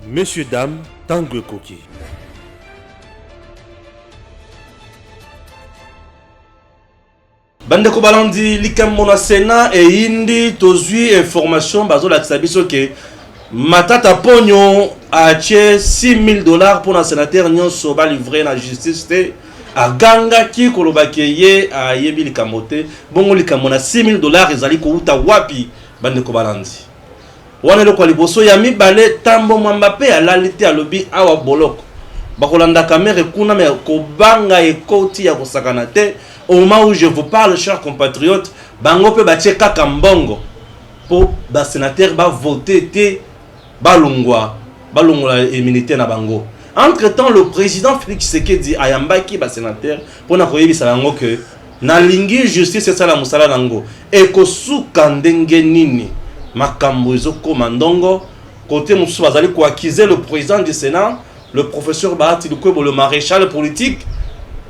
Messieurs, dames, tango ekoki. Bande ko balandi likambo na Sénat et indi tozui information bazo la biso ke Matata Ponyo a acheté $6,000 pour un sénateur nyonso ba livré na justice te a ganga ki kolobake ye a yebi likambo te bongo likambo na $6,000 ezali ko uta wapi bande ko balandi. Wana le kwa liboso ya mibale tambo mwamba pe alalite alobi awa boloko bakolanda kamere kuna me kobanga ekoti ya kosakana te. Au moment où je vous parle, chers compatriotes, bango pe batie kaka mbongo pour ba sénateur ba voter te balungwa immunité na bango. Entre-temps, le président Félix Tshisekedi ayambaki ba sénateur pour na koyebisa bango que na lingi justice et sala musala nango e kosuka ndenge nini makambo ezokoma ndongo côté musu bazali ko accuser le président du Sénat, le professeur Bahati Lukwebo, le maréchal politique.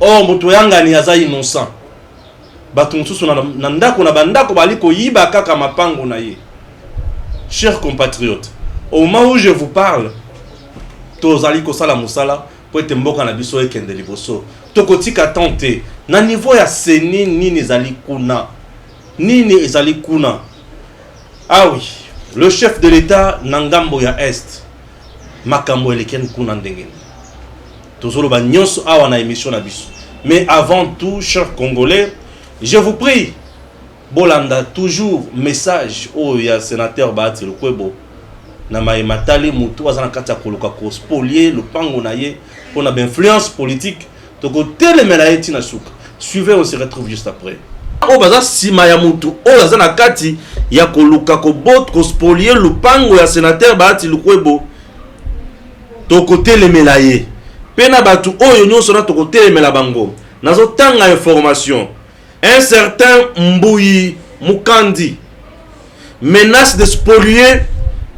Or motoyanga ni aza innocent. Batu mususu na ndako na bandako bali ko yiba kaka mapango na ye. Chers compatriotes, au moment où je vous parle, tozali ko sala musala po ete mboka na biso ekende liboso. Tokotika tante na niveau ya seni nini ezali kuna. Nini ezali kuna. Ah oui, le chef de l'État nangambo ya Est makambo eleken kuna ndenge. Tozolo ba nyonso awa na émission na biso. Mais avant tout, chers Congolais, je vous prie, bolanda toujours message au ya sénateur Bahati Lukwebo na matali mutu azana kata koluka ko spolier le pango na ye pour na influence politique toko telemela eti na suka. Suivez, on se retrouve juste après. O baza sima ya mutu o azana kati ya koluka ko bot ko spolier le pango ya sénateur Bahati Lukwebo toko telemela ye. Pena batu oyo nyonso na toko telemela bango nazo tanga information. Un certain Mbouyi Mukandi menace de spolier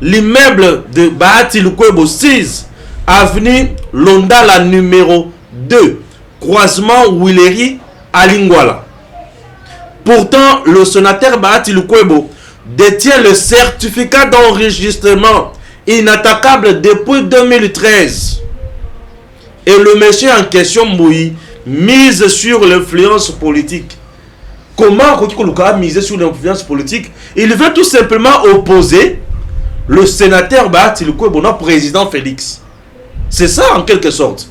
l'immeuble de Bahati Lukwebo 6 avenue Londala numéro 2 croisement Willery à Lingwala. Pourtant, le sénateur Bahati Lukwebo détient le certificat d'enregistrement inattaquable depuis 2013. Et le monsieur en question, Mbouyi, mise sur l'influence politique. Comment Koluka a misé sur l'influence politique? Il veut tout simplement opposer le sénateur Bahati Lukwebo au président Félix. C'est ça en quelque sorte.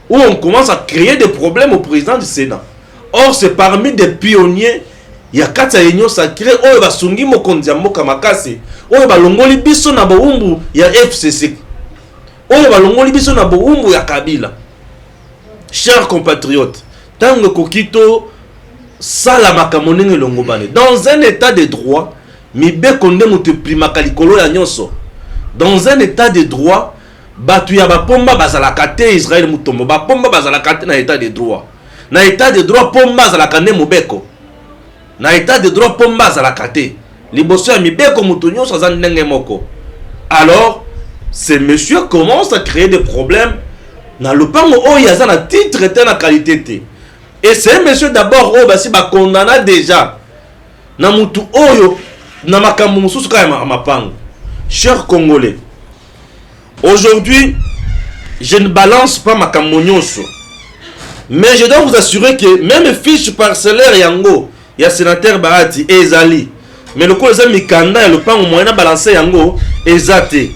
Où on commence à créer des problèmes au président du Sénat. Or, c'est parmi des pionniers. Il y a 4 réunions sacrées. Oh, il va sungi mokondia moka makase. Oh, il va longoli biso na boumbu. Il y a FCC. Oh, balongoli biso na boumbu ya Kabila. Chers compatriotes, tango kokito sala makamonenge longobane. Dans un état de droit, mibe konde multiprima kalikolo ya nyonso. Dans un état de droit, batu ya bapomba bazalaka te Israël mutombo. Bapomba bazalaka te na état de droit. Na état de droit pomba bazalaka ne mobeko. Na état de droit pomba bazalaka te. Liboso ya mibeko mutu nyonso aza ndenge moko. Alors, ces messieurs commencent à créer des problèmes dans le pango où il y a un titre et la qualité. Et ces messieurs d'abord oh basi ba condamné déjà na mutu oyo na makambo mususu ka ma pango. Chers Congolais, aujourd'hui je ne balance pas makambo nyonso, mais je dois vous assurer que même fiche parcellaire yango ya sénateur Bahati ezali, mais le col ezali mikanda le pango moyen balancer yango ezate.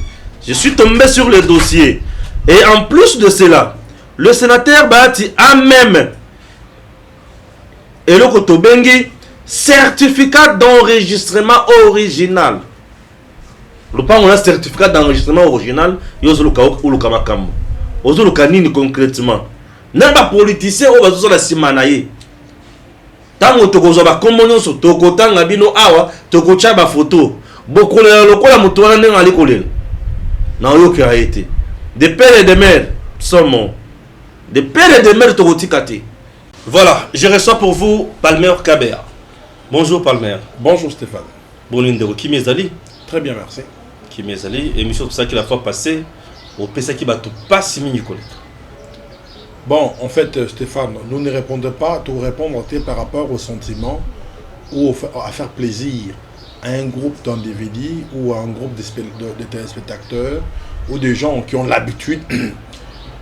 Je suis tombé sur le dossier. Et en plus de cela, le sénateur Bahati a même et le Kotobengi certificat d'enregistrement original. Le pas on a certificat d'enregistrement original, yozuluka uluka makambo. Ozuluka nini concrètement? Naba politicien o bazo la simanaye. Tango tokozo ba komonyo so tokotanga bino awa tokocha ba photo. Bokola lokola mutu wana ndenga likolela. Na oyo qui a été des pères et des mères sont morts. Des pères et des mères tokotikati. Voilà, je reçois pour vous Palmer Kabea. Bonjour Palmer. Bonjour Stéphane. Bonjour Kimi Ezali. Très bien, merci. Kimi Ezali, émission pour ça qui la fois passée au Pesaki Batou pas Simi Nicolet. Bon, en fait Stéphane, nous ne répondons pas, tout répondre par rapport au sentiment ou à faire plaisir à un groupe d'individus ou à un groupe de téléspectateurs ou des gens qui ont l'habitude,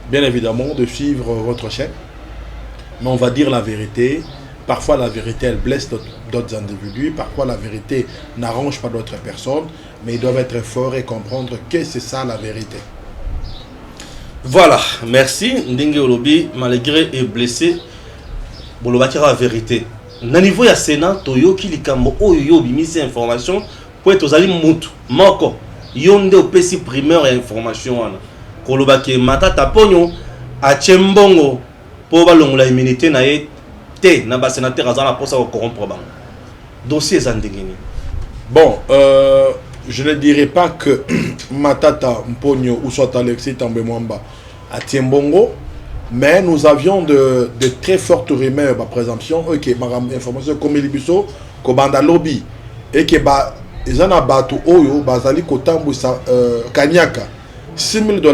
bien évidemment, de suivre votre chaîne. Mais on va dire la vérité. Parfois, la vérité, elle blesse d'autres individus. Parfois, la vérité n'arrange pas d'autres personnes. Mais ils doivent être forts et comprendre que c'est ça la vérité. Voilà, merci. Ndenge Olobi, malgré est blessé, Bolobaki la vérité. Na niveau ya Sénat, Toyo ki likambo oyo bimisi information pour être aux ali mutu moko yonde opesi primeur ya information wana. Kolobaki matata ponyo a Chembongo po balongola immunité na ye te na ba sénateur azana posa ko corrompre bango. Dossier zandengeni. Bon, je ne dirais pas que Matata Mponyo ou soit Alexis Tambemwamba à Tiembongo, mais nous avions de très fortes rumeurs, par présomption, que ma information comme Elibiso, Kobanda Lobby, et que ils en ont battu Oyo, Bazali Kotambu Kanyaka, $6 000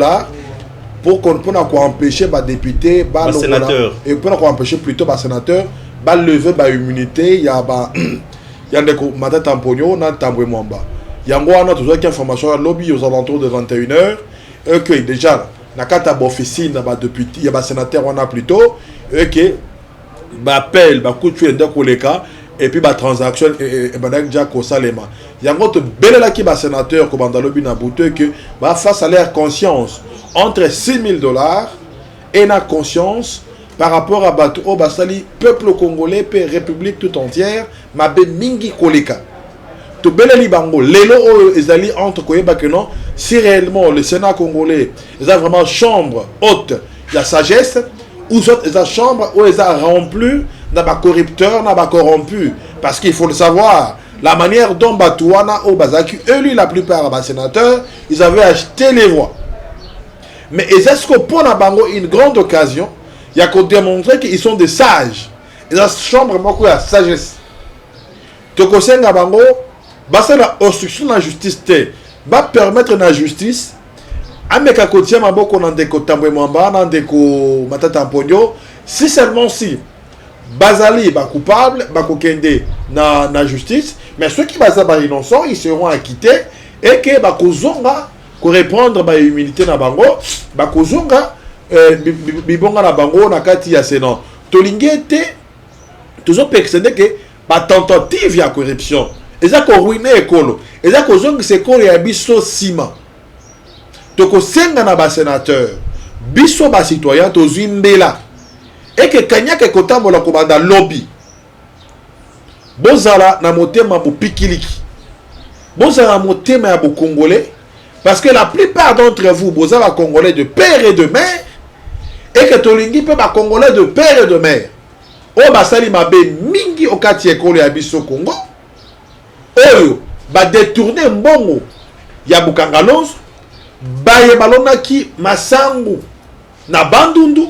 pour qu'on puisse empêcher les députés, les sénateurs, et pour empêcher plutôt les sénateurs, de lever l'immunité, il y a des Matata Mponyo, na Tambemwamba. Il y a toujours une information à lobby aux alentours de 21h, et que déjà, na kata officine na ba député ya ba sénateur on a plutôt et que ba appel ba coup de fil de koleka et puis ba transaction et ba déjà ko salema yango to belela ki ba sénateur ko bandalobi na buto que ba face à leur conscience entre $6 000 et na conscience par rapport à bato o basali peuple congolais pe république tout entière ma be mingi koleka to beleli bango lelo ezali entre koyeba que non si réellement le Sénat congolais ils ont vraiment chambre haute de la sagesse ou soit ils ont chambre où ils ont rempli dans ba corrupteur dans ba corrompu parce qu'il faut le savoir la manière dont Batouana au Bazaki élu la plupart des sénateurs ils avaient acheté les voix mais est-ce que pour la bango une grande occasion il y a qu'à démontrer qu'ils sont des sages ils ont chambre beaucoup de sagesse tokosenga bango basa la obstruction de la justice va permettre la justice ameka kotia maboko na ndeko Tambwe Mwamba na ndeko Matata Mponyo si seulement si bazali ba coupable ba kokende na justice mais ceux qui baza ba innocents ils seront acquittés et que ba kozonga ko répondre ba immunité na bango ba kozonga bibonga na bango na kati ya Sénat tolingete toujours persuadé que ba tentative ya corruption eza ko ruiner ekolo eza ko zongi sekolo ya biso sima toko senga na ba sénateur biso ba citoyen to zimbela et que kanyaka kotambola ko banda lobby bozala na motema bu pikiliki bozala motema ya bu congolais parce que la plupart d'entre vous bozala congolais de père et de mère et que tolingi pe ba congolais de père et de mère o basali mabe mingi okati ekolo ya biso Congo oyo ba détourner mbongo ya Bukangalonzo baye balonaki masangu na Bandundu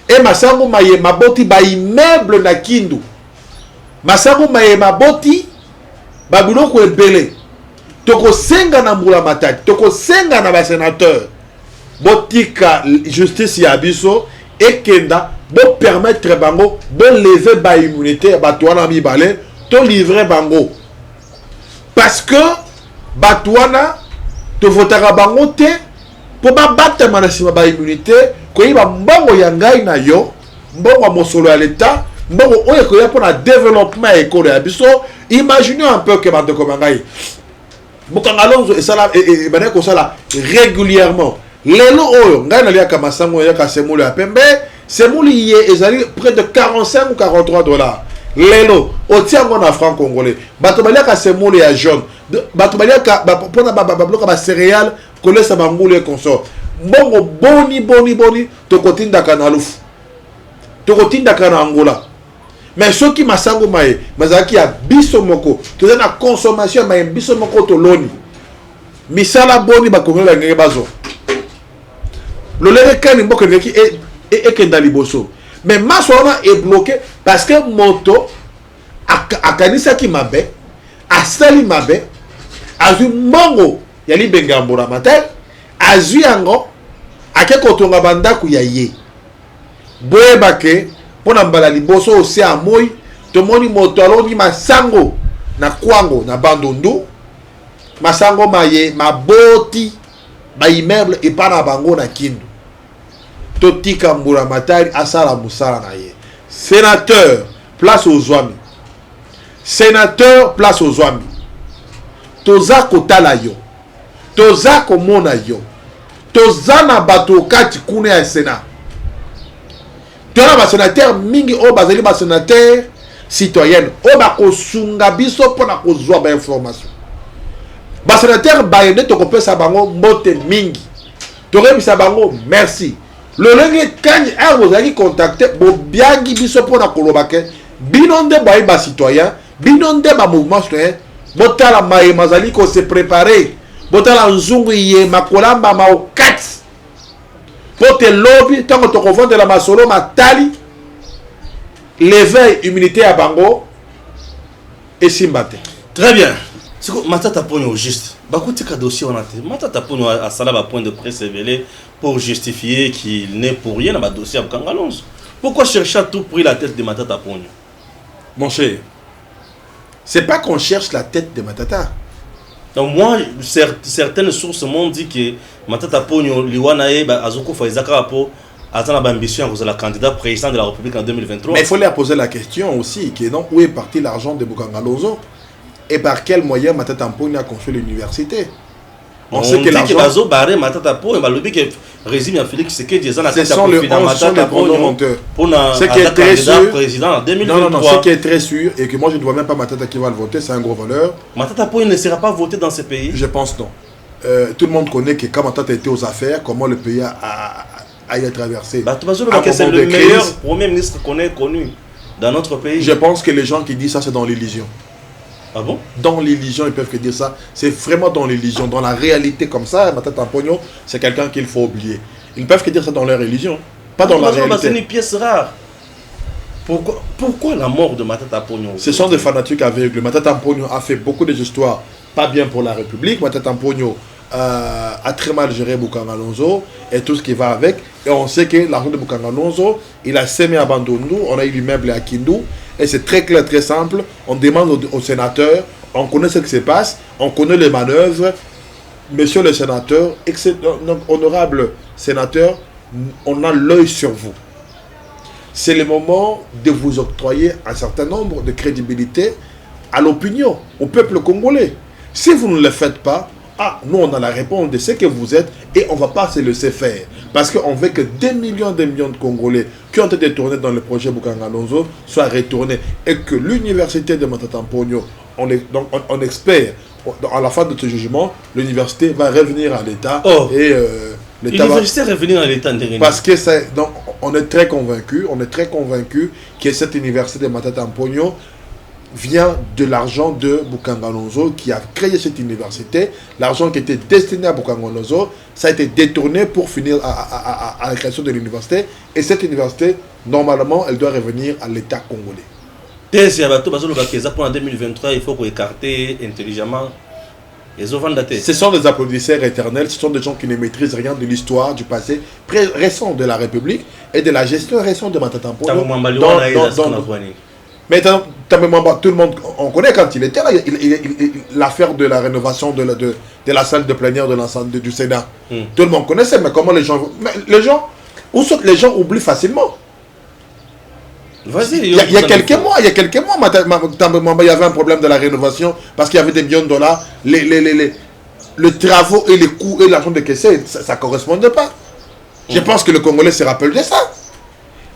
et masangu maye maboti ba immeuble na Kindu masangu maye maboti ba biloko ebele toko senga na mbula mataki toko senga na ba sénateur botika justice ya biso ekenda bo permettre bango bo lever ba immunité ba toana mibale to livrer bango parce que Batouana te votera bango te pour battre manasima ba immunité ko yiba mbongo ya ngai na yo mbongo mosolo ya l'état mbongo oyo ko ya pour na développement école ya biso imaginez un peu que bande ko ngai Bukangalonzo et ça et bana ko sala régulièrement lelo oyo ngai na lia kama sango ya ka semulu ya pembe semulu ye ezali près de 45 ou 43 $. Lelo otiango na franc congolais bato baliaka semulu ya jaune bato baliaka pona bloka ba céréales kolesa bangulu et consort mbongo boni to kotinda kana lufu to kotinda kana Angola mais ceux qui masango maye mazaki ya biso moko to na consommation maye biso moko to loni misala boni ba kongela ngeke bazo lolere kani mboka ngeki et kenda liboso mais masona est bloqué parce que moto akanisa ki mabe asali mabe azu mbongo ya libengambura matel azu yango ake kotonga bandaku ya ye boyeba ke pona mbala liboso ose amoyi tomoni moto aloni masango na Kwango na Bandundu masango maye maboti ba immeuble et pas na bango na Kindu totika Mbura Matari asala musala na ye sénateur place aux Zouami sénateur place aux Zouami toza kotala yo toza komona yo toza na bato kati kuna ya Sénat tona ba sénateur mingi o bazali ba sénateur citoyenne o ba kosunga biso pona kozwa ba information ba sénateur bayende tokopesa bango mbote mingi torebisa bango merci lolenge kani a ozali contacter bo biangi biso pona kolobake bino nde bayi ba citoyen bino nde ba mouvement citoyen botala maye mazali ko se préparer botala nzungu ye makolamba maokati pote lobby tango tokovande la masolo matali l'éveil immunité à bango et simbate. Très bien. C'est quoi Matata Ponyo au juste. Bakutika dossier on a été. Matata Ponyo a salaba point de presse révélé pour justifier qu'il n'est pour rien dans le dossier à Bukangalonzo. Pourquoi chercher à tout prix la tête de Matata Ponyo? Mon cher, c'est pas qu'on cherche la tête de Matata. Donc moi, certaines sources m'ont dit que Matata Ponyo, Liwanae, Azoko Faizaka Apo, Azana Bambition, vous êtes la candidat président de la République en 2023. Mais il faut leur poser la question aussi, qui est donc où est parti l'argent de Bukangalonzo et par quel moyen Matata Ponyo a construit l'université. On sait que l'argent... Bazo barré Matata Ponyo, le but que régime à Félix Tshisekedi disant la ce sont les bons menteurs. Ce qui est très sûr, président en 2023. Non, ce qui est très sûr et que moi je ne vois même pas Matata qui va le voter, c'est un gros voleur. Matata Ponyo ne sera pas voté dans ce pays. Je pense non. Tout le monde connaît que quand Matata était aux affaires, comment le pays a été traversé. C'est le meilleur premier ministre qu'on ait connu dans notre pays. Je pense que les gens qui disent ça, c'est dans l'illusion. Ah bon? Dans l'illusion, ils peuvent que dire ça. C'est vraiment dans l'illusion. Dans la réalité comme ça, Matata Ponyo, c'est quelqu'un qu'il faut oublier. Ils ne peuvent que dire ça dans leur religion, pas dans la réalité. C'est une pièce rare. Pourquoi la mort de Matata Ponyo? Ce sont des fanatiques aveugles. Matata Ponyo a fait beaucoup d'histoires pas bien pour la République. Matata Ponyo a très mal géré Bukangalonzo et tout ce qui va avec. Et on sait que l'argent de Bukangalonzo, il a sémé à Bandundu, on a eu l'immeuble à Kindu. Et c'est très clair, très simple. On demande aux sénateurs, on connaît ce qui se passe, on connaît les manœuvres. Monsieur le sénateur, honorable sénateur, on a l'œil sur vous. C'est le moment de vous octroyer un certain nombre de crédibilité à l'opinion, au peuple congolais. Si vous ne le faites pas, nous on a la réponse de ce que vous êtes et on ne va pas se laisser faire. Parce qu'on veut que des millions de Congolais qui ont été détournés dans le projet Bukangalonzo soient retournés et que l'université de Matata Ponyo, on espère, à la fin de ce jugement, l'université va revenir à l'État. L'université va revenir à l'État. Parce que on est très convaincus que cette université de Matata Ponyo vient de l'argent de Bukangalonzo qui a créé cette université. L'argent qui était destiné à Bukangalonzo, ça a été détourné pour finir à la création de l'université. Et cette université, normalement, elle doit revenir à l'État congolais. Pour 2023, il faut écarter intelligemment. Ce sont des applaudisseurs éternels, ce sont des gens qui ne maîtrisent rien de l'histoire, du passé récent de la République et de la gestion récente de Matata Ponyo. Mais tout le monde, on connaît quand il était là, l'affaire de la rénovation de la salle de plénière de l'ensemble du Sénat. Tout le monde connaissait, mais comment les gens oublient facilement. Il y a quelques mois, il y avait un problème de la rénovation parce qu'il y avait des millions de dollars. Les travaux et les coûts et l'argent de caisse, ça ne correspondait pas. Je pense que le Congolais se rappelle de ça.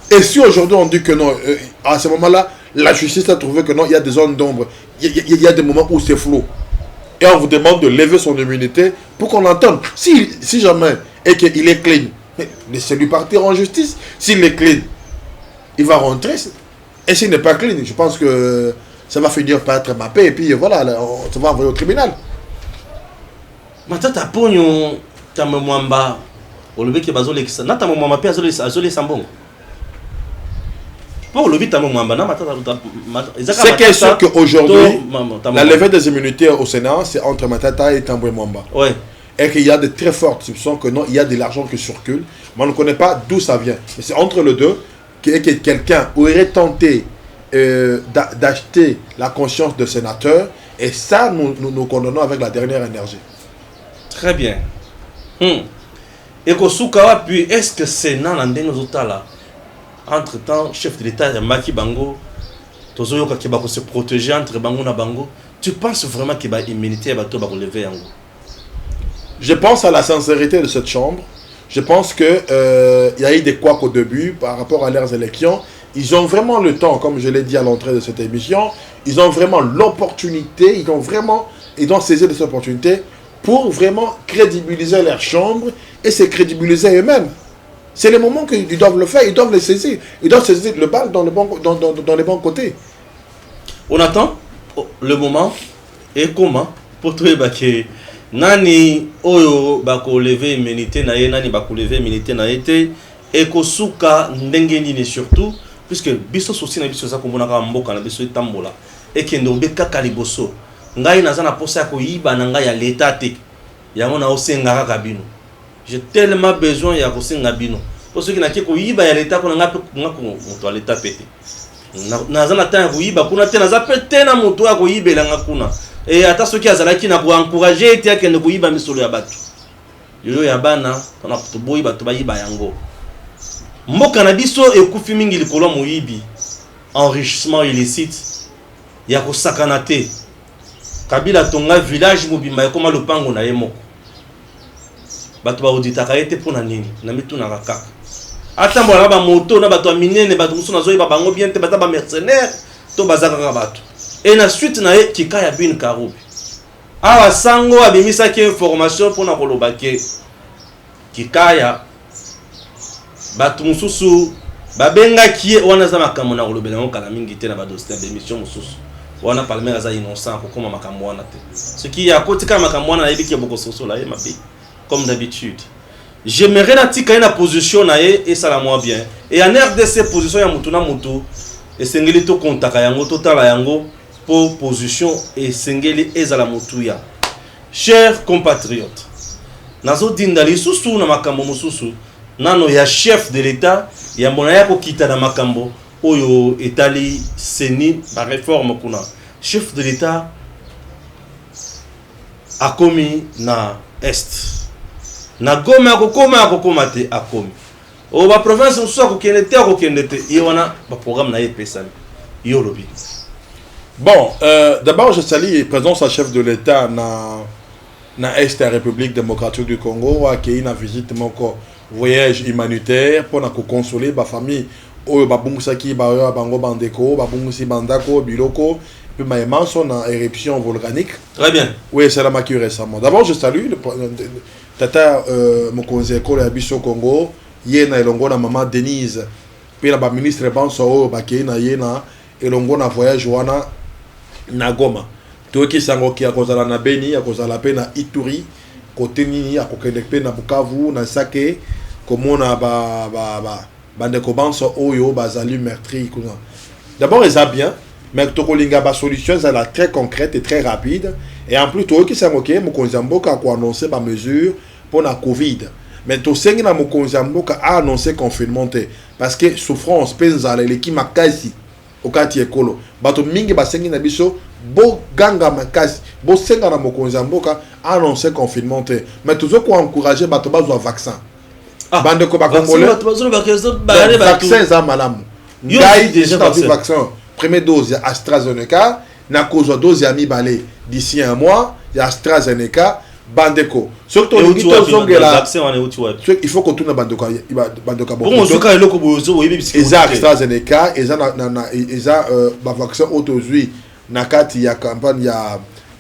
Et si aujourd'hui on dit que non, à ce moment-là, la justice a trouvé que non, il y a des zones d'ombre, il y a des moments où c'est flou. Et on vous demande de lever son immunité pour qu'on l'entende. Si jamais, et qu'il est clean, laissez-lui partir en justice. S'il est clean, il va rentrer. Et s'il n'est pas clean, je pense que ça va finir par être mappé. Et puis voilà, on se va envoyer au tribunal. Matata Ponyo, Tamemwamba, Olobi qui bazole qui ça. Nata Mwamba pe azole sambongo. C'est qu'il est sûr qu'aujourd'hui, la levée des immunités au Sénat, c'est entre Matata et Tambwe Mwamba. Ouais. Et qu'il y a de très fortes soupçons que non, il y a de l'argent qui circule. Mais on ne connaît pas d'où ça vient. Mais c'est entre les deux que quelqu'un aurait tenté d'acheter la conscience de sénateurs. Et ça, nous condamnons avec la dernière énergie. Très bien. Et Kosukawa, puis est-ce que Sénat n'andeng là entre-temps, chef de l'État Maki Bango, Tozoyoka qui va se protéger entre Bango na Bango, tu penses vraiment qu'il va immunité va relever Yango? Je pense à la sincérité de cette chambre. Je pense que il y a eu des couacs au début par rapport à leurs élections. Ils ont vraiment le temps, comme je l'ai dit à l'entrée de cette émission, ils ont vraiment l'opportunité, ils ont saisi de cette opportunité pour vraiment crédibiliser leur chambre et se crédibiliser eux-mêmes. C'est le moment qu'ils doivent le faire, ils doivent le saisir. Ils doivent saisir le bal dans les bons côtés. On attend le moment et comment pour trouver que nani oyo bako lever immunité na ye nani bako lever immunité na été et kosuka ndenge nini surtout puisque biso souci na biso za komona ka mboka na biso itambola et que ndombe kaka liboso ngai naza na posa ko yiba na ngai ya l'état te yango na osenga kaka bino. J'ai tellement besoin ya kosenga bino pour ceux qui na ko yiba ya l'état ko nga ko l'état pété naza na temps ko yiba kuna te naza pété na moto ya ko yibela nga kuna. Et ata soki azalaki na ko encourager ete akende ko yiba misolo ya batu yoyo ya bana tona boyi batu ba yiba yango mboka na biso ekufi mingi likolo moyibi enrichissement illicite ya ko sakana te Kabila tonga village mobimba ekoma lopango na ye moko batu ba auditaka ete pona nini na mituna kaka ata mbola ba moto na batu minene batu musu na zoyiba bango bien te bata ba mercenaire to bazaka ka batu. Et la suite na ye kikaya bin karubi awa sango abimisa ki information pona kolobake kikaya batu mususu babenga ki wana za makambo na kolobela ngo kala mingi te na ba dossier d'émission mususu wana parlement aza innocent ko koma makambo wana te ce qui ya kotika makambo wana yebiki boko soso la ye mabe comme d'habitude. J'aimerais na tika na position na ye et ça la moi bien et en RDC position ya mutu na mutu et sengeli to kontaka yango to tala yango pour position et sengeli ezala mutuya. Chers compatriotes, nazo dindali susu na makambo mususu nano ya chef de l'État ya mbona ya kokita na makambo oyo etali seni ba réforme kuna. Chef de l'État akomi na est na Goma akokoma te akomi o ba province mususu akokende te yewana ba programme na yepesani yo lobi. Bon, d'abord, je salue la présence du chef de l'État dans l'Est de la République démocratique du Congo, qui a une visite, mon voyage humanitaire pour consoler la famille. Babungsaki, Bango Bandeko, Babungsi Bandako, Biloko, puis ma son en éruption volcanique. Très bien. Oui, c'est la maquille récemment. D'abord, je salue le Tata Mokonzeko, le Abisso Congo, Yena Elongo, la maman Denise, puis la ministre Banso, Bakina Yena, Elongo, na voyage Wana. Na Goma toki sango ki akozala na Beni akozala pe na Ituri côté nini akokende pe na Bukavu na Sake komona bandeko banso oyo bazali meurtri kuna. D'abord ils a bien mais tokolinga ba solution ça la très concrète et très rapide et en plus toki sango ki mokonzi mboka ko annoncer ba mesure pour la Covid mais to sengi na mokonzi mboka a annoncé confinement parce que souffrance penzala leki makasi okati ekolo bato mingi basengi na biso bo ganga makasi bo senga na mokonzi mboka annoncer confinement te mais toujours ko encourager bato bazwa vaccin bande ko bakongole vaccin za malamu ngai déjà vaccin première dose ya AstraZeneca na kozwa dose ya mibale d'ici un mois ya AstraZeneca bandeko surtout il faut que tout na bandeko bon soka eloko bozo oyebi bisiki exact AstraZeneca eza eza ba vaccin autozui na kati ya campagne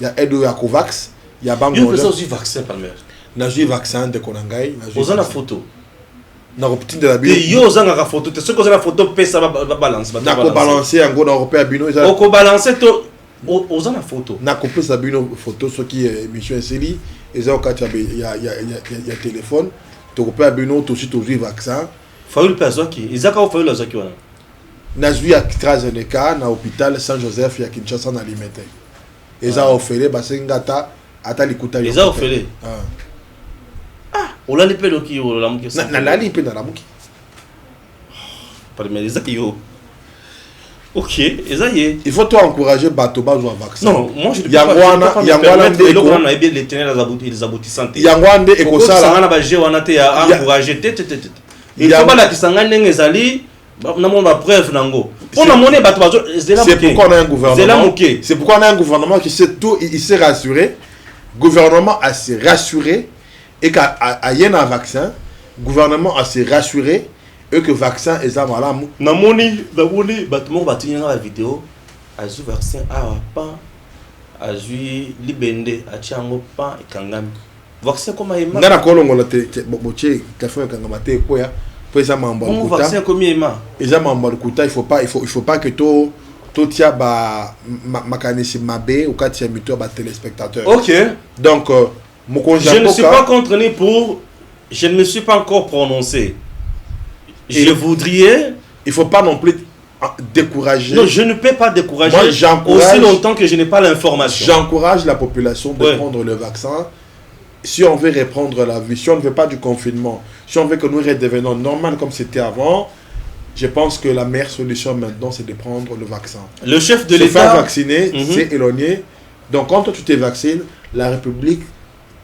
ya edo ya Covax ya bango yo pesa aussi vaccin palmer na jui vaccin de konangai na jui ozana photo na reptine de la bio yo ozanga ka photo te soko ozana photo pesa ba balance na ko balancer yango na européen bino eza ko balancer to ozana photo na ko pesa bino photo soki émission eseli eza okati ya téléphone to ko pa bino to aussi to jui vaccin faulu pesa ki izaka o faulu azaki wana na jui AstraZeneca na hôpital Saint-Joseph ya Kinshasa na limete eza ofele basengata ata likuta eza ofele olali pe loki olamuki na lali pe na lamuki parmi les yo Ok, et ça y est. Il faut toi encourager Batoba ou un vaccin. Non, moi je ne peux Yangwana, pas me permettre de l'autre les tenir les aboutissants. Yangwande et Kosala. Sangana baje wana te ya encourager te. Il faut pas la kisanga ndenge zali na mona preuve nango. On a monnaie bato bazo c'est pourquoi on a un gouvernement. C'est pourquoi on a un gouvernement qui sait tout, il s'est rassuré. Gouvernement a s'est rassuré et qu'à y a un vaccin, gouvernement a s'est rassuré et que vaccin est malamu. Namoni bato mo batinga la vidéo azu vaccin pa azu libende achango pa ikangami. Vaccin comme ema. Ngana kolongo la te boche café kangama te koya pour ça mamba kuta. Vaccin comme ema. Eza mamba kuta, il faut pas que to tia ba makanisi mabe ou katia mito ba téléspectateurs. OK. Donc je ne suis pas contre ni pour, je ne me suis pas encore prononcé. Je voudrais... Il ne faut pas non plus décourager. Non, je ne peux pas décourager. Moi, j'encourage, aussi longtemps que je n'ai pas l'information. J'encourage la population de prendre le vaccin. Si on veut reprendre la vie, si on ne veut pas du confinement, si on veut que nous redevenons normal comme c'était avant, je pense que la meilleure solution maintenant, c'est de prendre le vaccin. Le chef de l'État... Se faire vacciner, c'est éloigné. Donc, quand tu te vaccines, la République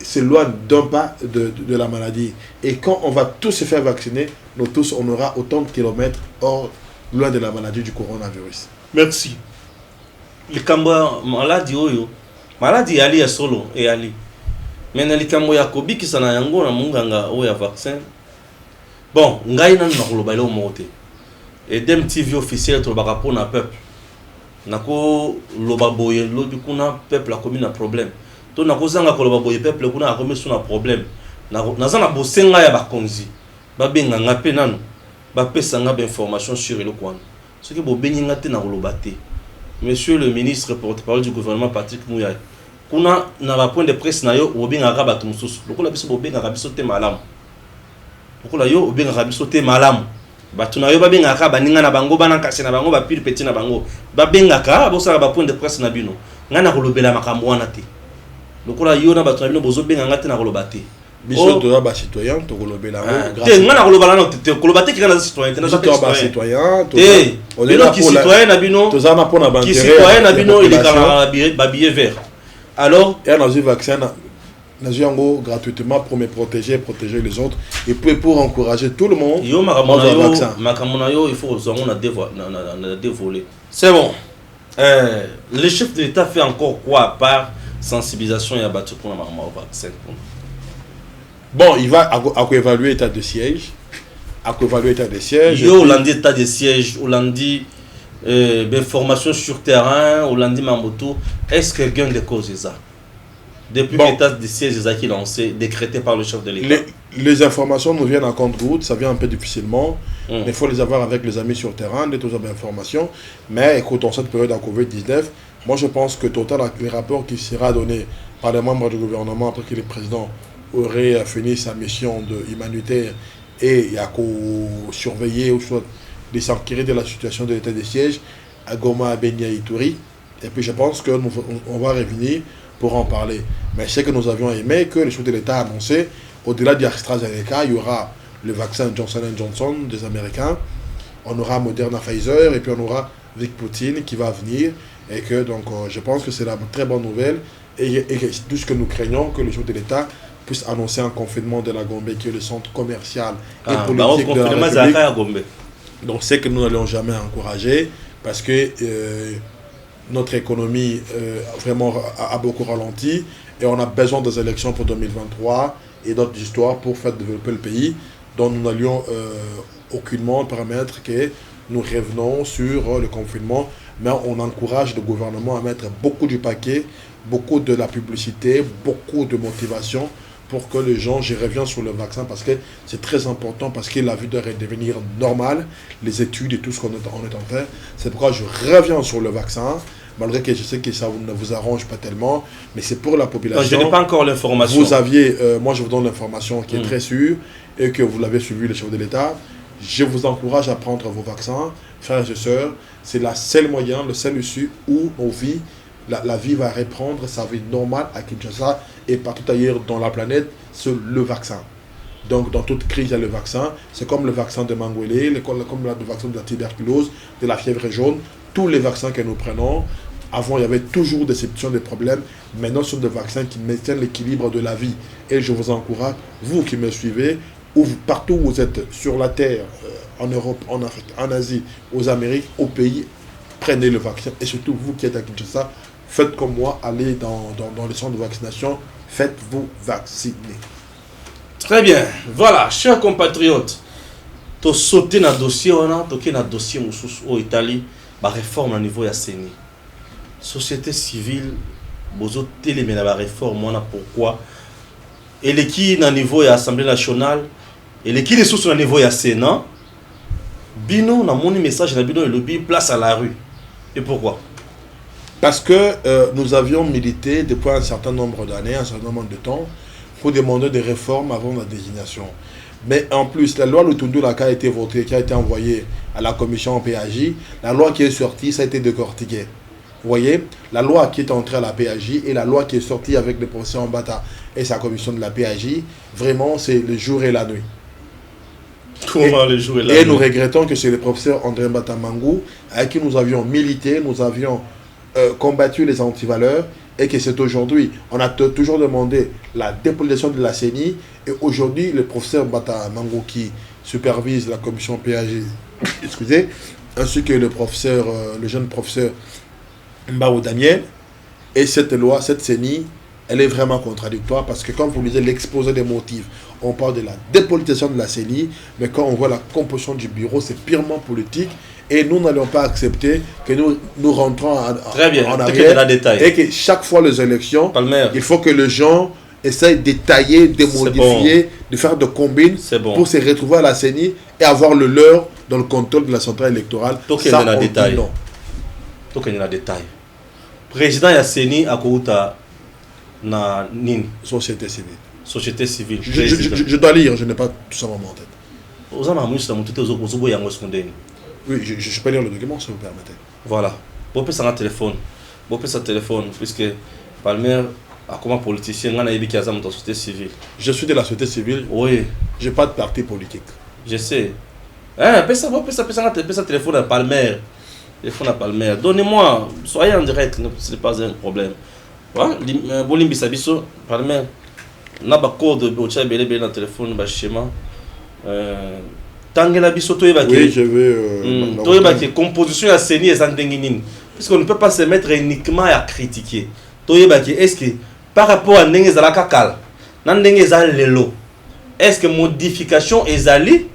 s'éloigne d'un pas de la maladie. Et quand on va tous se faire vacciner, nous tous, on aura autant de kilomètres hors, loin de la maladie du coronavirus. Merci. Le Kamba, maladie ali ya solo et ali. Mais na likambo ya kobi ki sana yango na munganga o ya vaccin. Bon, ngai na nakoloba lo mote. Et dem TV officiel to baka pona peuple. Nako loba boye lo du kuna peuple a commis un problème. To nakozanga koloba boye peuple kuna a commis son problème. Nazana bosenga ya bakonzi. Babenga ngape nanu. Bapesa nga information sur le coin. Ce que bo beninga te na koloba te. Monsieur le ministre porte-parole du gouvernement Patrick Mouya. Kuna na ba point de presse na yo obenga ka batu mususu. Lokola biso bobenga ka biso te malamu. Lokola yo obenga ka biso te malamu. Batu na yo babenga ka baninga na bango bana kase na bango ba pile petit na bango. Babenga ka bosala ba point de presse na bino. Nga na kolobela makambo wana te. Lokola yo na batu na bino bozo benga ngate na koloba te. Biso to ba citoyen to kolobela ngo. Te nga na koloba na te kolobba te kika na citoyen te na ba citoyen to. On est là pour citoyen na bino. To za na pona ba intérêt. Qui citoyen na bino il est kana ba billet vert. Alors, il y a un vaccin gratuitement pour me protéger les autres et puis pour encourager tout le monde à vaccin. Il faut dévoiler. C'est bon. Le chef de l'État fait encore quoi à part sensibilisation et abattu pour le vaccin? Bon, il va évaluer l'état de siège. Yo, Hollandi état de siège, Hollandi formation sur terrain, Hollandi Mamoto. Est-ce que quelqu'un de cause est ça? Depuis l'état de siège qui est lancé, décrété par le chef de l'État. Les informations nous viennent en compte-gouttes, ça vient un peu difficilement. Mais il faut les avoir avec les amis sur terrain, des informations. Mais écoute, en cette période en Covid-19, moi je pense que total les rapports qui sera donné par les membres du gouvernement après que le président aurait fini sa mission humanitaire et il y a qu'à surveiller ou soit de s'enquérir de la situation de l'état de siège à Goma, à Benya, Ituri. Et puis je pense qu'on va revenir pour en parler. Mais c'est que nous avions aimé que le chef de l'État a annoncé, au-delà du AstraZeneca, il y aura le vaccin Johnson & Johnson des Américains, on aura Moderna Pfizer et puis on aura Vic Poutine qui va venir. Et que donc je pense que c'est la très bonne nouvelle. Et tout ce que nous craignons, que le chef de l'État puisse annoncer un confinement de la Gombe, qui est le centre commercial et politique de la République. Donc c'est que nous n'allons jamais encourager parce que notre économie vraiment a beaucoup ralenti et on a besoin des élections pour 2023 et d'autres histoires pour faire développer le pays. Donc nous n'allions aucunement permettre que nous revenons sur le confinement, mais on encourage le gouvernement à mettre beaucoup du paquet, beaucoup de la publicité, beaucoup de motivation pour que les gens, je reviens sur le vaccin parce que c'est très important, parce que la vie doit redevenir normale, les études et tout ce qu'on est en train. C'est pourquoi je reviens sur le vaccin, malgré que je sais que ça ne vous arrange pas tellement, mais c'est pour la population. Non, je n'ai pas encore l'information. Vous aviez, moi je vous donne l'information qui est très sûre et que vous l'avez suivi, le chef de l'État. Je vous encourage à prendre vos vaccins, frères et sœurs. C'est le seul moyen, le seul issue où on vit. La vie va reprendre sa vie normale à Kinshasa et partout ailleurs dans la planète, c'est le vaccin. Donc dans toute crise, il y a le vaccin. C'est comme le vaccin de Mangwele, comme le vaccin de la tuberculose, de la fièvre jaune. tous les vaccins que nous prenons, avant il y avait toujours des exceptions, des problèmes. Maintenant, ce sont des vaccins qui maintiennent l'équilibre de la vie. Et je vous encourage, vous qui me suivez, partout où vous êtes sur la Terre, en Europe, en Afrique, en Asie, aux Amériques, aux pays, prenez le vaccin. Et surtout, vous qui êtes à Kinshasa, faites comme moi, allez dans les centres de vaccination, faites-vous vacciner. Très bien. Voilà, chers compatriotes, tu as sauté dans le dossier, tu as dans le dossier en Italie, la réforme au niveau de la CENI. Société civile, vous avez télémé la réforme, pourquoi? Et l'équipe au niveau de l'Assemblée nationale, et l'équipe est au niveau de la Sénat, Bino, dans mon message, Bino et lobby, place à la rue. Et pourquoi? Parce que nous avions milité depuis un certain nombre d'années, un certain nombre de temps, pour demander des réformes avant la désignation. Mais en plus, la loi Lutundu qui a été votée, qui a été envoyée à la commission PAJ, la loi qui est sortie, ça a été décortiqué. Vous voyez, la loi qui est entrée à la PAJ et la loi qui est sortie avec le professeur Mbata et sa commission de la PAJ, vraiment, c'est le jour et la nuit. Comment le jour et la nuit? Et nous regrettons que c'est le professeur André Mbata Mangou, avec qui nous avions milité, nous avions combattu les antivaleurs, et que c'est aujourd'hui, on a toujours demandé la dépolitisation de la CENI, et aujourd'hui, le professeur Mbata Mangou qui supervise la commission PAJ, excusez, ainsi que le professeur, le jeune professeur Mbao Daniel, et cette loi, cette CENI, elle est vraiment contradictoire parce que quand vous lisez l'exposé des motifs, on parle de la dépolitisation de la CENI, mais quand on voit la composition du bureau, c'est purement politique et nous n'allons pas accepter que nous rentrons en arrière et que chaque fois les élections, Palmer, il faut que les gens essayent d'étayer, de modifier, bon, de faire de combines bon, pour se retrouver à la CENI et avoir le leur dans le contrôle de la centrale électorale. Ça, on dit non. Donc, il y a des détails. Président de la CENI a Kouta na nin société civile. Société civile. Je dois lire, je n'ai pas tout ça en tête. Oui, je peux lire le document si vous permettez. Voilà. Vous pouvez un téléphone. Vous pouvez un téléphone puisque Palmer a comme politicien dans la société civile. Je suis de la société civile. Oui. Je n'ai pas de parti politique. Je sais. Pèse un téléphone à Palmer. Téléphone à Palmer. Donnez-moi. Soyez en direct. Ce n'est pas un problème. Bolimbi Sabiso, Palmer, n'a pas code de Bocha Belé dans le téléphone, schéma. Tangela Biso, oui, je vais. Toyeba composition à CENI et Zandenginin. Puisqu'on ne peut pas se mettre uniquement à critiquer. Toyeba est-ce que par rapport à Nengezala Kakal, Nangezala Lelo, est-ce que modification ezali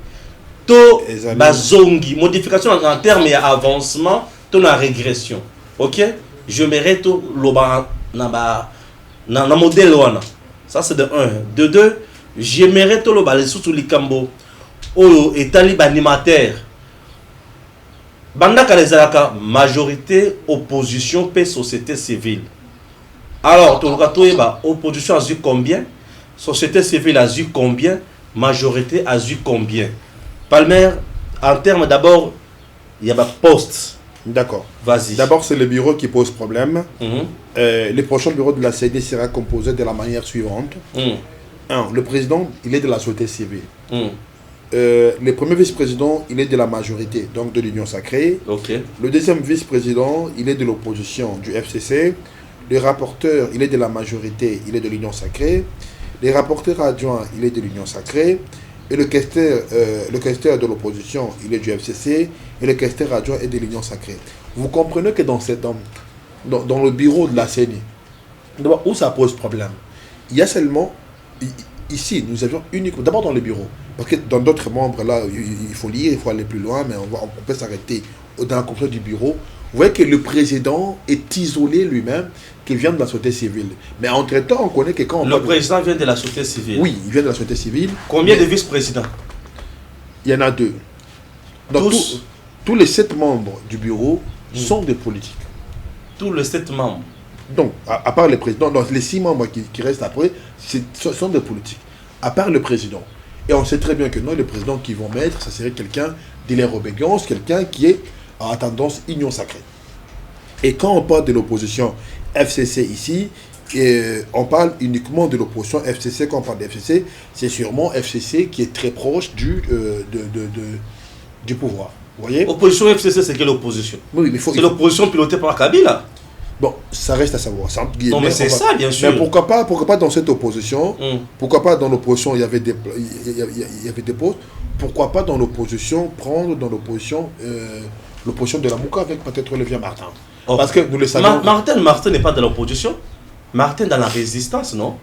to bazongi, modification en termes d'avancement, to na régression. Ok? Je mérite loba na modèle wana. Ça c'est de 1. De 2, j'aimerais tout le balai sous likambo oyo etali animateur. Banda kalezalaka majorité opposition pe société civile. Alors to eba opposition a eu combien? Société civile a eu combien? Majorité a eu combien? Palmer, en termes d'abord, il y a un poste. D'accord. Vas-y. D'abord, c'est le bureau qui pose problème. Le prochain bureau de la CENI sera composé de la manière suivante. 1. Le président, il est de la société civile. Le premier vice-président, il est de la majorité, donc de l'Union sacrée. Okay. Le deuxième vice-président, il est de l'opposition, du FCC. Le rapporteur, il est de la majorité, il est de l'Union sacrée. Le rapporteur adjoint, il est de l'Union sacrée. Et le questeur de l'opposition, il est du FCC, et le questeur adjoint est de l'Union sacrée. Vous comprenez que dans le bureau de la CENI, où ça pose problème, il y a seulement, ici, nous avions uniquement, d'abord dans le bureau, parce que dans d'autres membres, là, il faut lire, il faut aller plus loin, mais on peut s'arrêter dans la commission du bureau. Vous voyez que le président est isolé lui-même, qu'il vient de la société civile. Mais entre-temps, on connaît que quand on le président vient de la société civile. Oui, il vient de la société civile. Combien de vice-présidents? Il y en a 2. Donc, tous les 7 membres du bureau sont des politiques. Tous les 7 membres? Donc, à part le président, donc les 6 membres qui restent après, sont des politiques. À part le président. Et on sait très bien que non, le président qu'ils vont mettre, ça serait quelqu'un d'hilaire obédience, quelqu'un qui est à tendance union sacrée. Et quand on parle de l'opposition FCC ici, on parle uniquement de l'opposition FCC. Quand on parle de FCC, c'est sûrement FCC qui est très proche du pouvoir. Vous voyez? Opposition FCC, c'est quelle opposition? Oui, mais c'est l'opposition pilotée par Kabila. Bon, ça reste à savoir. Non, mais c'est ça, bien sûr. Mais pourquoi pas dans cette opposition, pourquoi pas dans l'opposition, il y avait des postes, pourquoi pas dans l'opposition, prendre dans l'opposition l'opposition de la Mouka avec peut-être Olivier Martin. Oh. Parce que nous le savons. Martin n'est pas dans l'opposition. Martin dans la résistance, non?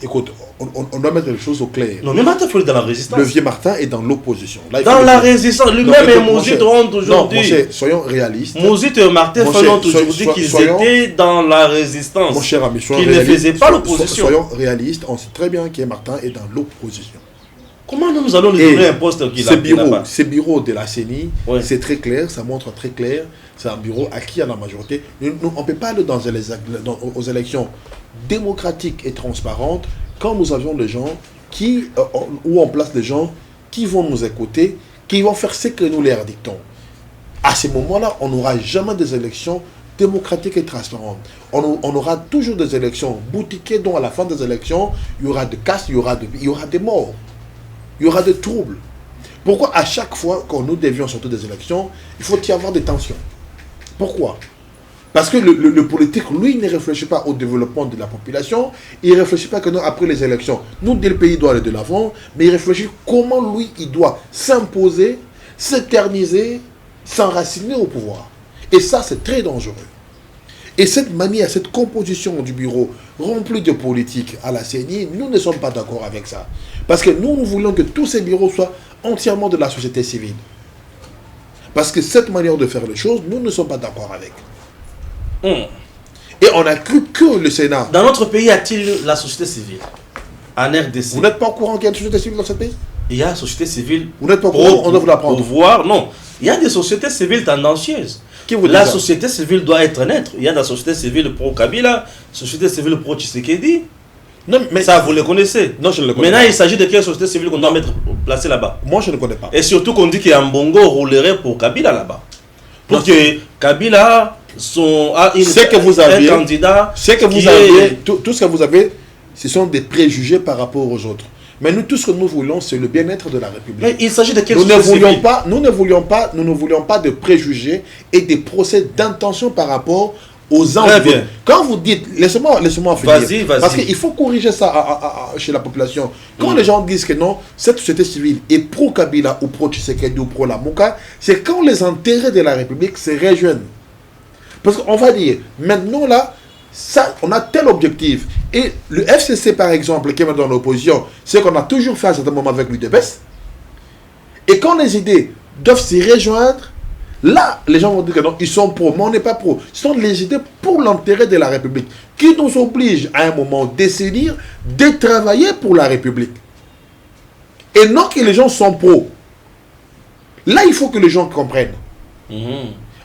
Écoute, on doit mettre les choses au clair. Non, mais Martin faut être dans la résistance. Olivier Martin est dans l'opposition. Dans la résistance, lui-même et Mouzid honte aujourd'hui. Non, mon cher, soyons réalistes. Mouzid et Martin font honte aujourd'hui qu'ils étaient dans la résistance. Mon cher ami, qu'ils ne faisaient pas l'opposition. Soyons réalistes, on sait très bien que Martin est dans l'opposition. Comment nous allons lui donner un poste qu'il n'a pas? Ces bureaux de la CENI, c'est très clair, ça montre très clair. C'est un bureau acquis à la majorité. On ne peut pas aller aux élections démocratiques et transparentes quand nous avions des gens où on place des gens qui vont nous écouter, qui vont faire ce que nous leur dictons. À ce moment-là, on n'aura jamais des élections démocratiques et transparentes. On aura toujours des élections boutiquées dont à la fin des élections, il y aura des casses, il y aura des morts. Il y aura des troubles. Pourquoi à chaque fois que nous devions sortir des élections, il faut y avoir des tensions? Pourquoi? Parce que le politique, lui, ne réfléchit pas au développement de la population, il ne réfléchit pas que non, après les élections, nous, le pays doit aller de l'avant, mais il réfléchit comment lui, il doit s'imposer, s'éterniser, s'enraciner au pouvoir. Et ça, c'est très dangereux. Et cette manière, cette composition du bureau remplie de politique à la CENI, nous ne sommes pas d'accord avec ça. Parce que nous voulons que tous ces bureaux soient entièrement de la société civile. Parce que cette manière de faire les choses, nous ne sommes pas d'accord avec. Et on a cru que le Sénat... Dans notre pays, y a-t-il la société civile? En RDC. Vous n'êtes pas au courant qu'il y a une société civile dans ce pays? Il y a la société civile. Vous n'êtes pas au courant, on doit vous l'apprendre. Pour voir, non. Il y a des sociétés civiles tendancieuses. La société civile doit être neutre. Il y a la société civile pro-Kabila, société civile pro-Tshisekedi. Non, mais ça, vous le connaissez. Non, je ne le connais Maintenant, pas. Il s'agit de quelle société civile qu'on doit mettre placée là-bas? Moi, je ne connais pas. Et surtout qu'on dit qu'il y a un bongo roulerait pour Kabila là-bas. Pour que Kabila un candidat. Tout ce que vous avez, ce sont des préjugés par rapport aux autres. Mais nous, tout ce que nous voulons, c'est le bien-être de la République. Mais il s'agit de quelle nous ne voulions pas de préjugés et des procès d'intention par rapport aux enjeux. Quand vous dites, laissez-moi finir. Vas-y. Parce qu'il faut corriger ça chez la population. Quand les gens disent que non, cette société civile est pro-Kabila ou pro-Tshisekedi ou pro-Lamuka, c'est quand les intérêts de la République se rejoignent. Parce qu'on va dire, maintenant là, ça, on a tel objectif. Et le FCC, par exemple, qui est dans l'opposition, c'est qu'on a toujours fait à un certain moment avec l'UDPS. Et quand les idées doivent se rejoindre, là, les gens vont dire que non, ils sont pro, mais on n'est pas pro. Ce sont les idées pour l'intérêt de la République qui nous obligent à un moment d'essayer de travailler pour la République. Et non que les gens sont pro. Là, il faut que les gens comprennent.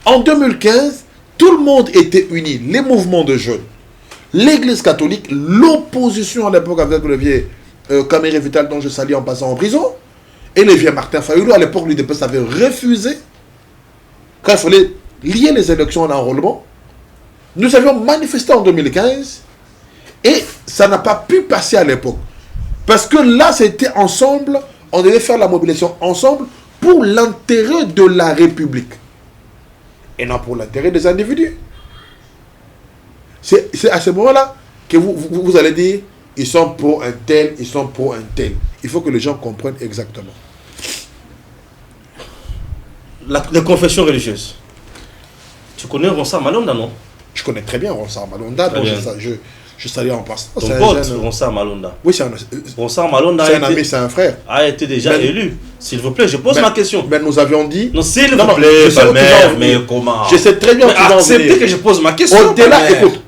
En 2015, tout le monde était uni, les mouvements de jeunes, l'Église catholique, l'opposition à l'époque avec le vieux Caméré Vital, dont je salue en passant en prison, et le vieux Martin Fayoulou, à l'époque, l'UDPS avait refusé, quand il fallait lier les élections en enrôlement. Nous avions manifesté en 2015, et ça n'a pas pu passer à l'époque. Parce que là, c'était ensemble, on devait faire la mobilisation ensemble pour l'intérêt de la République. Et non pour l'intérêt des individus. C'est à ce moment-là que vous allez dire, ils sont pour un tel, ils sont pour un tel. Il faut que les gens comprennent exactement. Les confessions religieuses. Tu connais Ronsard Malonda, non? Je connais très bien Ronsard Malonda. Je salue en passant. Ton pote, Ronsard Malonda. Oui, c'est un Ronsard Malonda. C'est un ami, c'est un frère. A été déjà élu. S'il vous plaît, je pose ma question. Mais nous avions dit. Non, s'il vous plaît, Palmer, mais comment? Je sais très bien. Acceptez que je pose ma question. Au-delà, écoute,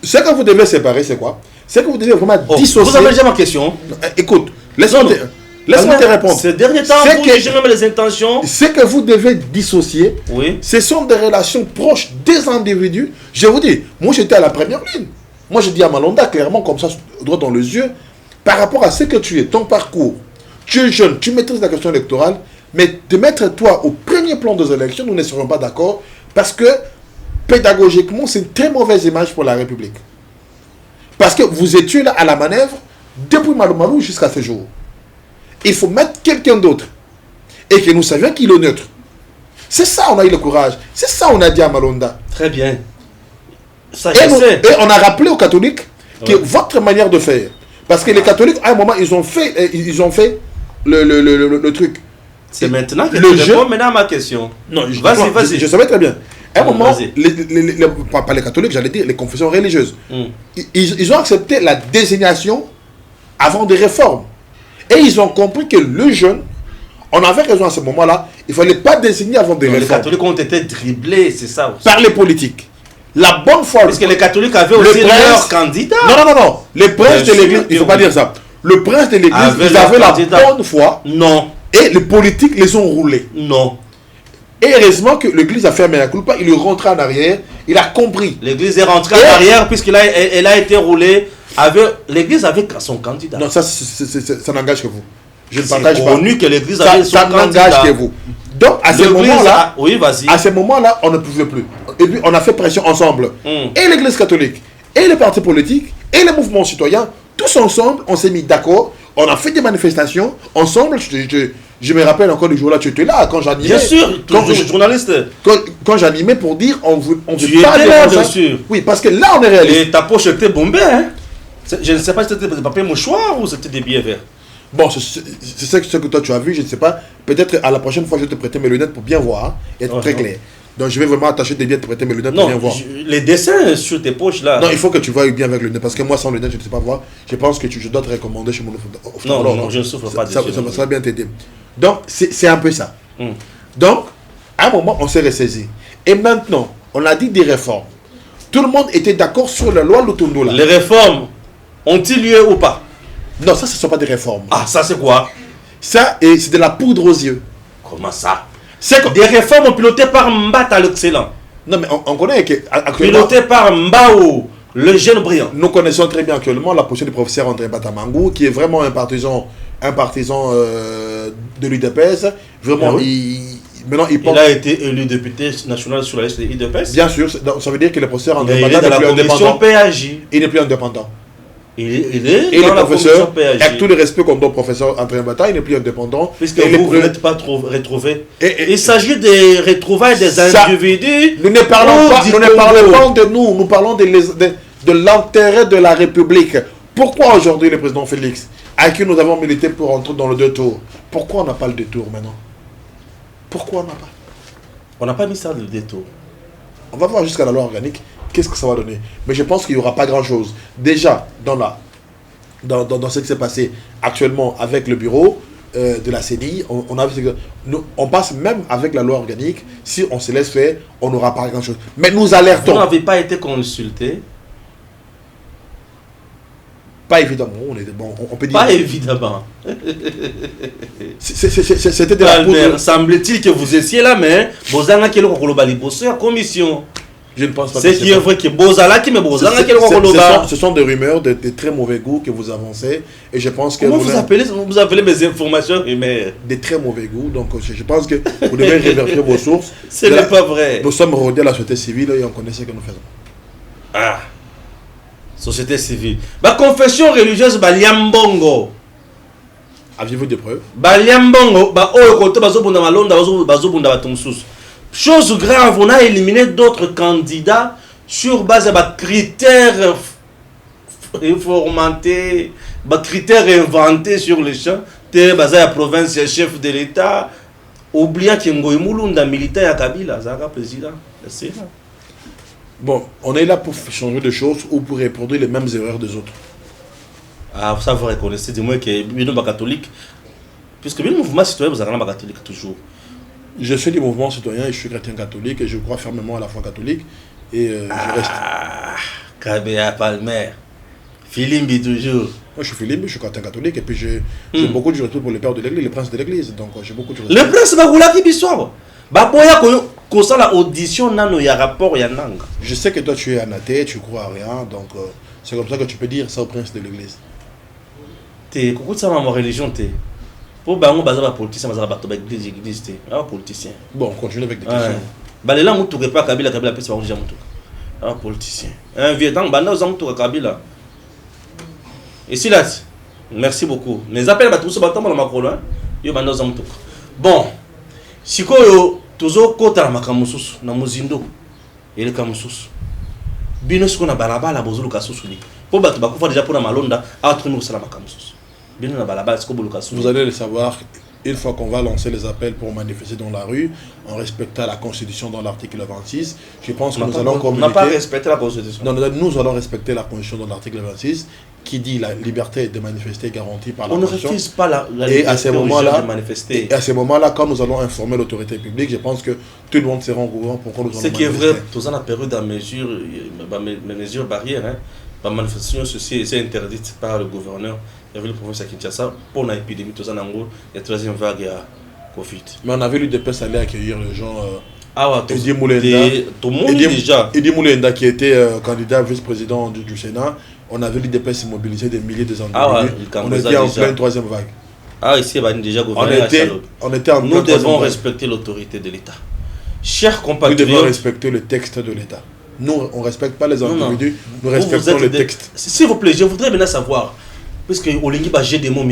ce que vous devez séparer, c'est quoi? C'est que vous devez vraiment dissocier. Vous avez déjà ma question? Écoute, laisse-moi te répondre. Ces derniers temps, vous jugez même les intentions. Ce que vous devez dissocier, ce sont des relations proches des individus. Je vous dis, moi j'étais à la première ligne. Moi je dis à Malonda clairement, comme ça, droit dans les yeux, par rapport à ce que tu es, ton parcours, tu es jeune, tu maîtrises la question électorale, mais de mettre toi au premier plan des élections, nous ne serons pas d'accord, parce que pédagogiquement, c'est une très mauvaise image pour la République. Parce que vous étiez là à la manœuvre depuis Malou jusqu'à ce jour. Il faut mettre quelqu'un d'autre. Et que nous savions qu'il est neutre. C'est ça, on a eu le courage. C'est ça, on a dit à Malonda. Très bien. Ça, Et, je sais. et on a rappelé aux catholiques que votre manière de faire, parce que les catholiques, à un moment, ils ont fait le truc. C'est maintenant que le tu jeu. réponds maintenant à ma question. Non, vas-y. Je savais très bien. À un moment, Vas-y. pas les catholiques, j'allais dire les confessions religieuses, ils ont accepté la désignation avant des réformes. Et ils ont compris que le jeune, on avait raison à ce moment-là, il ne fallait pas désigner avant des Les réformes. catholiques ont été dribblés, c'est ça aussi. Par les politiques. La bonne foi. Parce que les catholiques avaient aussi leur candidat. Non. Les princes de Bien l'église, sûr il ne faut que pas oui. dire ça. Le prince de l'église, Avait ils leur avaient la candidat. bonne foi Non, et les politiques les ont roulés. non. Et heureusement que l'église a fait un mea culpa, il est rentré en arrière, il a compris. L'église est rentrée en arrière puisqu'elle a été roulée. L'église avait son candidat. Non, ça n'engage que vous. Je ne C'est partage pas. connu que l'église avait son Ça candidat. n'engage que vous. Donc, à ce moment-là, Oui, vas-y. à ce moment-là, on ne pouvait plus. Et puis, on a fait pression ensemble. Et l'église catholique, et les partis politiques, et les mouvements citoyens, tous ensemble, on s'est mis d'accord. On a fait des manifestations ensemble. Je me rappelle encore du jour-là, tu étais là quand j'animais. Bien sûr, toujours journaliste. Quand j'animais pour dire, on veut Tu pas étais là, des bien gens- sûr. Oui, parce que là, on est réaliste. Et ta poche était bombée, hein. Je ne sais pas si c'était des papiers mouchoirs ou c'était des billets verts. Bon, c'est ce que toi tu as vu, je ne sais pas. Peut-être à la prochaine fois, je vais te prêter mes lunettes pour bien voir, hein, et être Ouais, très non. clair. Donc, je vais vraiment attacher des biens, te prêter mes lunettes pour bien Non, voir. les dessins sur tes poches là. Non, il faut que tu voies bien avec le nez, parce que moi, sans lunettes, je ne sais pas voir. Je pense que je dois te recommander chez mon ophtalmologue. Non, je ne souffre pas de ça. Ça va bien t'aider. Donc, c'est un peu ça. Hmm. Donc, à un moment, on s'est ressaisi. Et maintenant, on a dit des réformes. Tout le monde était d'accord sur la loi Lutundu. Les réformes ont-ils lieu ou pas? Non, ça, ce ne sont pas des réformes. Ah, ça c'est quoi? Ça, c'est de la poudre aux yeux. Comment ça? C'est que... Des réformes pilotées par Mbata l'excellent. Non, mais on connaît qu'actuellement... Pilotées par Mbao, le jeune brillant. Nous connaissons très bien actuellement la position du professeur André Batamangou, qui est vraiment un partisan de l'UDPS. Vraiment, Ah oui. maintenant, il Il porte... a été élu député national sur la liste des IDPS. Bien sûr, ça veut dire que le professeur André Il est Bata dans n'est la plus commission indépendant. PAJ. Il n'est plus indépendant. Il est Et dans le la professeur, commission PAJ. avec tout le respect qu'on donne au professeur André Bata, il n'est plus indépendant. Puisque Et vous n'êtes pas retrouvés. Et- Il s'agit des retrouvailles des Ça- individus. Nous ne parlons Oh, pas, dis nous ne Congo. parlons pas de nous, nous parlons de l'intérêt de la République. Pourquoi aujourd'hui le président Félix, à qui nous avons milité pour entrer dans le 2 tours, pourquoi on n'a pas le 2 tours maintenant? Pourquoi on n'a pas? On n'a pas mis ça de détour. On va voir jusqu'à la loi organique, qu'est-ce que ça va donner. Mais je pense qu'il n'y aura pas grand-chose. Déjà, dans ce qui s'est passé actuellement avec le bureau de la CENI, on a vu que on passe même avec la loi organique, si on se laisse faire, on n'aura pas grand-chose. Mais nous Vous alertons. n'avez pas été consulté. Pas évidemment, on peut dire... Pas évidemment. C'était de la poudre. Albert, semble-t-il que vous étiez là, mais Bozanga qui est le Kokoloba bossé à commission. Je ne pense pas C'est que qui est vrai que Bozala qui me Bozanga qui est le Kokoloba. ce sont des rumeurs de très mauvais goût que vous avancez. Et je pense que Comment vous appelez mes informations mais de très mauvais goût. Donc je pense que vous devez réverser vos sources. ce n'est pas vrai. Nous sommes rodés à la société civile et on connaît ce que nous faisons. Ah. Société civile. Ba confession religieuse Baliambongo. Aviez-vous des preuves? Baliambongo, ba oyo kote bazobunda malonda bazobunda batumsusu. Chose grave, on a éliminé d'autres candidats sur base de critères informantés, critères inventés sur les champs. Te baza ya province ya chef de l'État, oubliant que Ngoyi Mulunda militaire ya Kabila, Zaka président. C'est ça. Bon, on est là pour changer de choses ou pour reproduire les mêmes erreurs des autres. Ah, ça vous reconnaissez du moins que nous sommes catholiques. Puisque le mouvement citoyen, vous avez un catholique toujours. Je suis du mouvement citoyen et je suis chrétien catholique et je crois fermement à la foi catholique. Et je reste. Ah, Kabea Palmer. Filimbi toujours. Moi, je suis Philippe, je suis chrétien catholique et puis j'ai beaucoup de respect pour les pères de l'église, les princes de l'église. Donc j'ai beaucoup de respect. Le prince Bagoula qui bissoire. Baboya ko ça la audition nano ya rapport ya nanga. Je sais que toi tu es un athée, tu crois à rien, donc c'est comme ça que tu peux dire ça au prince de l'église. Te koko ça ma religion te. Pour bango baza ba politicien baza ba to ba église te. Ah politicien. Bon, on continue avec des questions. Ba les là mutu pas Kabila pesa ba déjà mutu. Ah politicien. Un vieux temps banda aux mutu Kabila. Et si là, merci beaucoup. Les appels ba tous ba tomba na makolo hein. Yo banda aux mutu. Bon. Sikoyo tozo kota na makamususu na muzindo ele kamususu bino siko na balabala bozulu kasusu li po bato bakufa déjà pour na malonda a trouver sala makamususu bino na balabala siko bolu kasusu. Vous allez le savoir une fois qu'on va lancer les appels pour manifester dans la rue en respectant la Constitution dans l'article 26. Je pense que nous allons communiquer. On n'a pas respecté la Constitution. Non, nous allons respecter la Constitution dans l'article 26 qui dit la liberté de manifester garantie par la Constitution. On ne refuse pas la liberté de manifester. Et à ce moment-là, quand nous allons informer l'autorité publique, je pense que tout le monde sera au courant pourquoi nous allons manifester. Ce qui est vrai, tous en a période de mesures barrières, hein, la manifestation ceci est interdite par le gouverneur. Il y avait le province à Kinshasa pour l'épidémie, tous en Angola, la troisième vague à Covid. Mais on avait l'UDPS aller accueillir les gens. Edi Moulenda, Edi Moulenda qui était candidat vice-président du Sénat. On avait l'UDPS mobiliser des milliers de individus. On était en pleine troisième vague. Ah, ici, il y a déjà gouvernement. Nous devons respecter l'autorité de l'État. Chers compatriotes, nous devons respecter le texte de l'État. Nous, on ne respecte pas les individus, nous respectons le texte. S'il vous plaît, je voudrais bien savoir, puisque Olingi j'ai des mots,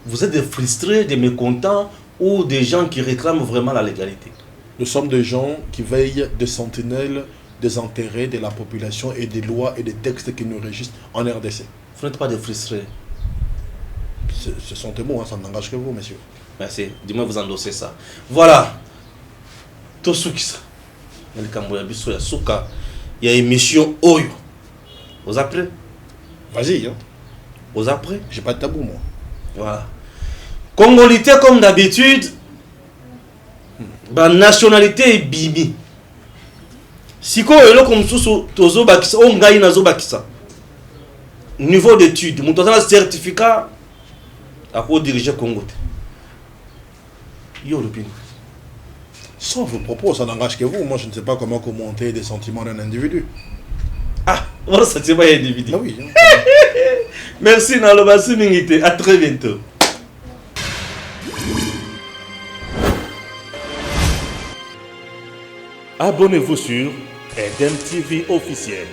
vous êtes des frustrés, des mécontents ou des gens qui réclament vraiment la légalité? Nous sommes des gens qui veillent des sentinelles des intérêts de la population et des lois et des textes qui nous régissent en RDC. Vous n'êtes pas des frustrés? Ce sont tes mots, hein, ça n'engage que vous, monsieur. Merci. Dis-moi, vous endossez ça. Voilà. Tosukisa. Il y a une émission Oyo. Vous après? Vas-y. Hein. Vous après? J'ai pas de tabou, moi. Voilà. Congolité, comme d'habitude, nationalité est bimi. Siko elo comme sous tozo bakisa, on gagne nazo bakisa. Niveau d'études, mon total certificat à quoi diriger Congo. Yo l'opinion. Sans vos propos, ça n'engage que vous. Moi, je ne sais pas comment commenter des sentiments d'un individu. Ah, voilà, ça c'est pas un individu. Ah oui. Merci, Nalobasi Mingite. À très bientôt. Abonnez-vous sur Eden TV officiel.